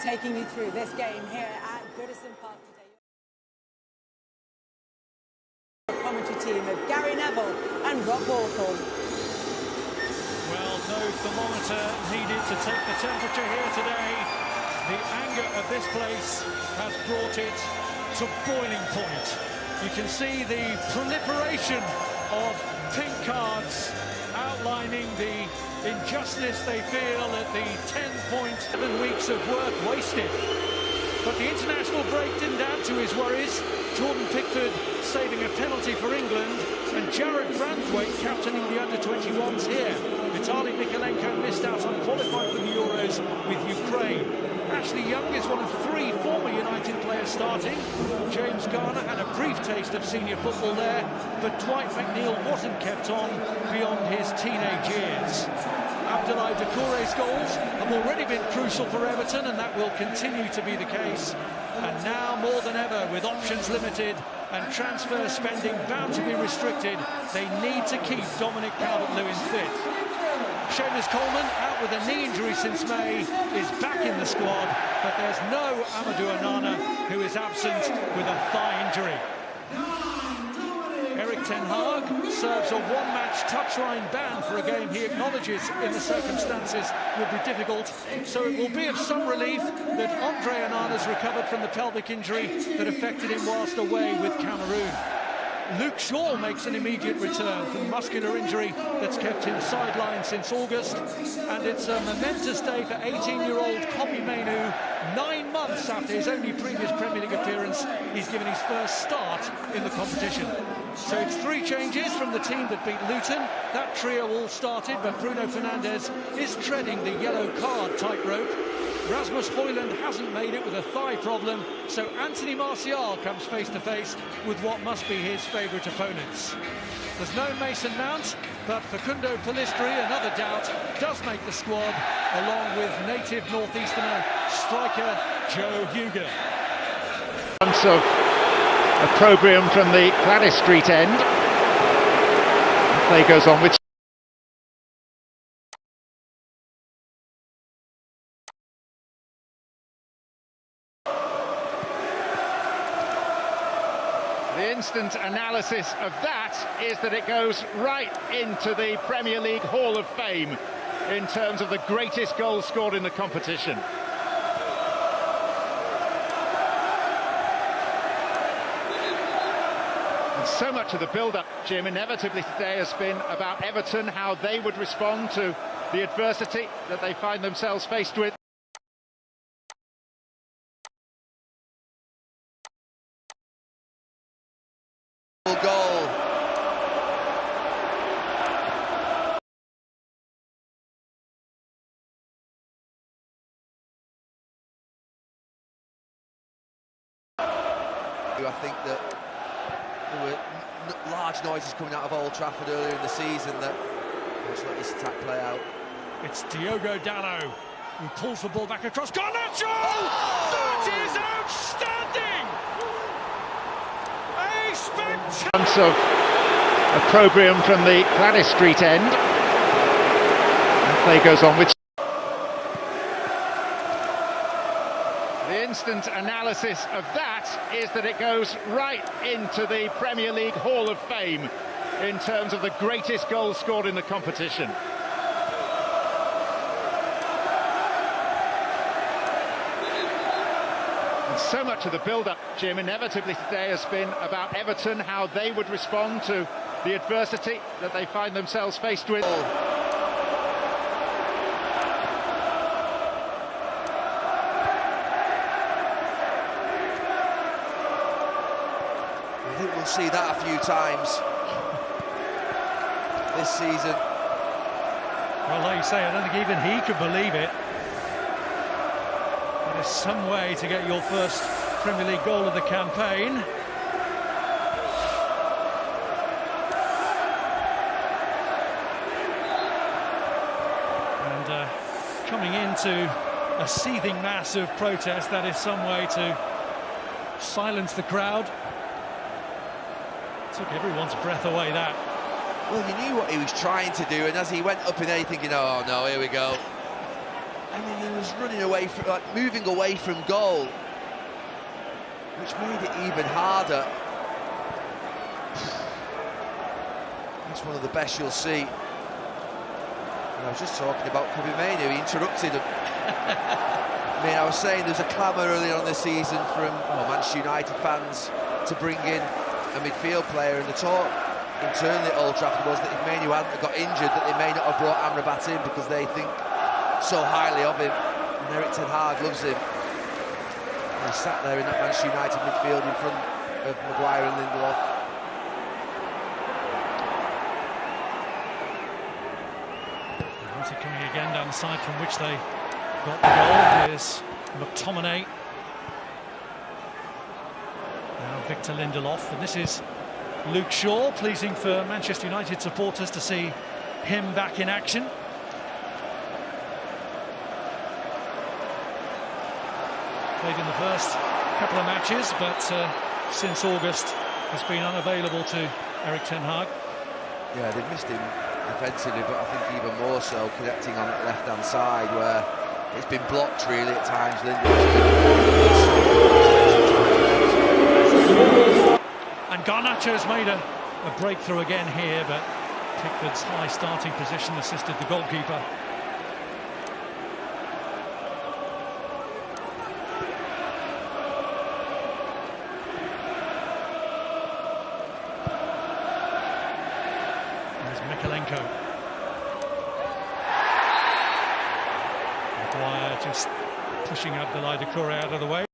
taking you through this game here at Goodison Park today. The commentary team of Gary Neville and Rob Hawthorne. Well, no thermometer needed to take the temperature here today. The anger of this place has brought it to boiling point. You can see the proliferation of pink cards outlining the injustice they feel at the 10.7 weeks of work wasted. But the international break didn't add to his worries. Jordan Pickford saving a penalty for England, and Jared Branthwaite captaining the under-21s here. Vitaly Mykolenko missed out on qualifying for the Euros with Ukraine. Ashley Young is one of 3 former United players starting. James Garner had a brief taste of senior football there, but Dwight McNeil wasn't kept on beyond his teenage years. Abdoulaye Doucouré's goals have already been crucial for Everton, and that will continue to be the case. And now, more than ever, with options limited and transfer spending bound to be restricted, they need to keep Dominic Calvert-Lewin fit. Seamus Coleman, out with a knee injury since May, is back in the squad, but there's no Amadou Onana, who is absent with a thigh injury. Erik ten Hag serves a one-match touchline ban for a game he acknowledges in the circumstances will be difficult, so it will be of some relief that Andre Onana's recovered from the pelvic injury that affected him whilst away with Cameroon. Luke Shaw makes an immediate return from muscular injury that's kept him sidelined since August, and it's a momentous day for 18-year-old Kobbie Mainoo. 9 months after his only previous Premier League appearance, he's given his first start in the competition. So it's 3 changes from the team that beat Luton. That trio all started, but Bruno Fernandes is treading the yellow card tightrope. Rasmus Højlund hasn't made it with a thigh problem, so Anthony Martial comes face-to-face with what must be his favourite opponents. There's no Mason Mount, but Facundo Pellistri, another doubt, does make the squad, along with native northeasterner striker Joe Huger. Of opprobrium from the Gladys Street end. The play goes on with the instant analysis of that is that it goes right into the Premier League Hall of Fame in terms of the greatest goals scored in the competition. And so much of the build-up, Jim, inevitably today has been about Everton, how they would respond to the adversity that they find themselves faced with. Goal. I think that there were large noises coming out of Old Trafford earlier in the season that let's let this attack play out. It's Diogo Dalot who pulls the ball back across. Garnacho! Oh! That is outstanding! A spectacular... Of opprobrium from the Gladys Street end. The play goes on with... The instant analysis of that is that it goes right into the Premier League Hall of Fame in terms of the greatest goals scored in the competition. And so much of the build-up, Jim, inevitably today has been about Everton, how they would respond to the adversity that they find themselves faced with. I think we'll see that a few times this season. Well, like you say, I don't think even he could believe it. There's some way to get your first Premier League goal of the campaign. And coming into a seething mass of protest, that is some way to silence the crowd. Took everyone's breath away, that. Well, you knew what he was trying to do, and as he went up in there, you're thinking, oh no, here we go. I mean, he was running away from, like, moving away from goal, which made it even harder. It's one of the best you'll see. And I was just talking about Kobe Mainoo, he interrupted him. I mean, I was saying there's a clamour earlier on this season from Manchester United fans to bring in a midfield player, and the talk internally at Old Trafford was that if Mainoo hadn't got injured, that they may not have brought Amrabat in because they think so highly of him, and Erik ten Hag loves him. And he sat there in that Manchester United midfield in front of Maguire and Lindelof. United coming again down the side from which they got the goal. Here's McTominay. Now Victor Lindelof, and this is Luke Shaw. Pleasing for Manchester United supporters to see him back in action. Played in the first couple of matches, but since August has been unavailable to Erik ten Hag. Yeah, they've missed him defensively, but I think even more so connecting on that left-hand side where it's been blocked really at times. And Garnacho's made a breakthrough again here, but Pickford's high starting position assisted the goalkeeper. There's Mikalenko. Maguire just pushing Abdoulaye Doucouré out of the way.